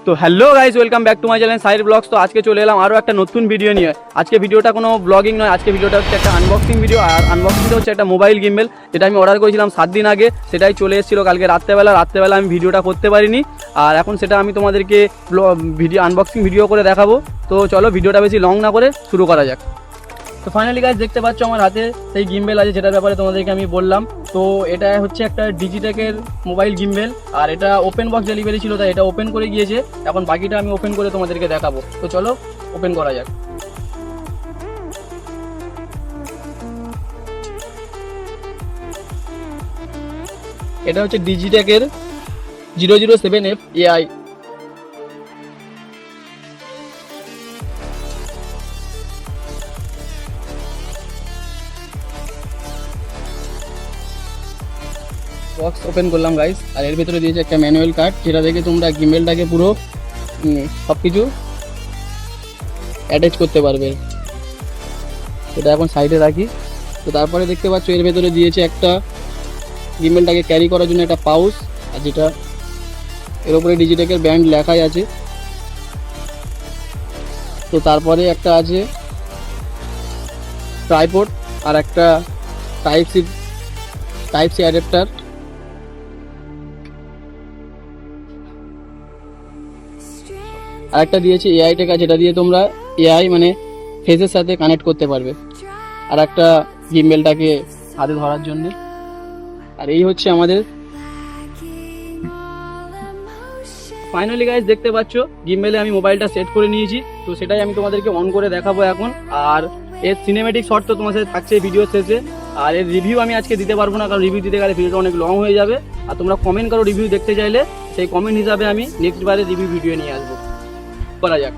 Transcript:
তো hello guys, welcome back to my channel side blogs. তো আজকে চলে এলাম আরও একটা নতুন ভিডিও নিয়ে। আজকে ভিডিওটা কোনো ব্লগিং নয়, আজকে ভিডিওটা হচ্ছে একটা আনবক্সিং ভিডিও। আর আনবক্সিংটা হচ্ছে একটা মোবাইল গিম্বেল, যেটা আমি অর্ডার করেছিলাম 7 দিন আগে। সেটাই চলে এসেছিলো কালকে রাত্রেবেলা আমি ভিডিওটা করতে পারিনি। আর এখন সেটা আমি তোমাদেরকে আনবক্সিং ভিডিও করে দেখাবো। তো চলো ভিডিওটা বেশি লং না করে শুরু করা যাক। তো ফাইনালি গাইস দেখতে পাচ্ছ আমার হাতে সেই গিম্বেল আছে, যেটার ব্যাপারে তোমাদেরকে আমি বললাম। তো এটা হচ্ছে একটা ডিজিটেকের মোবাইল গিম্বেল, আর এটা ওপেন বক্স ডেলিভারি ছিল, তাই এটা ওপেন করে গিয়েছে। এখন বাকিটা আমি ওপেন করে তোমাদেরকে দেখাবো। তো চলো ওপেন করা যাক। এটা হচ্ছে ডিজিটেকের 007F AI। বক্স ওপেন করলাম গাইস, আর এর ভিতরে দিয়েছে একটা ম্যানুয়াল কার্ড, যেটা দেখে তোমরা গিম্বেলটাকে পুরো সব কিছু অ্যাটাচ করতে পারবে। সেটা এখন সাইডে রাখি। তো তারপরে দেখতে পাচ্ছ এর ভেতরে দিয়েছে একটা গিম্বেলটাকে ক্যারি করার জন্য একটা পাউচ, আর যেটা এর উপরে ডিজিটেকের ব্র্যান্ড লেখাই আছে। তো তারপরে একটা আছে ট্রাইপড, আর একটা টাইপ সি অ্যাডাপ্টার। আর একটা দিয়েছে এআই টেকা, যেটা দিয়ে তোমরা এআই মানে ফেসের সাথে কানেক্ট করতে পারবে। আর একটা গিম্বেলটাকে হাতে ধরার জন্য। আর এই হচ্ছে আমাদের ফাইনালি গাইস দেখতে পাচ্ছ গিম্বেলে আমি মোবাইলটা সেট করে নিয়েছি। তো সেটাই আমি তোমাদেরকে অন করে দেখাবো এখন। আর এর সিনেমেটিক শট তো তোমার সাথে থাকছে ভিডিও শেষে। আর এর রিভিউ আমি আজকে দিতে পারবো না, কারণ রিভিউ দিতে গেলে ভিডিওটা অনেক লং হয়ে যাবে। আর তোমরা কমেন্ট করো রিভিউ দেখতে চাইলে, সেই কমেন্ট হিসাবে আমি নেক্সট বারে রিভিউ ভিডিও নিয়ে আসবো। করা যাক।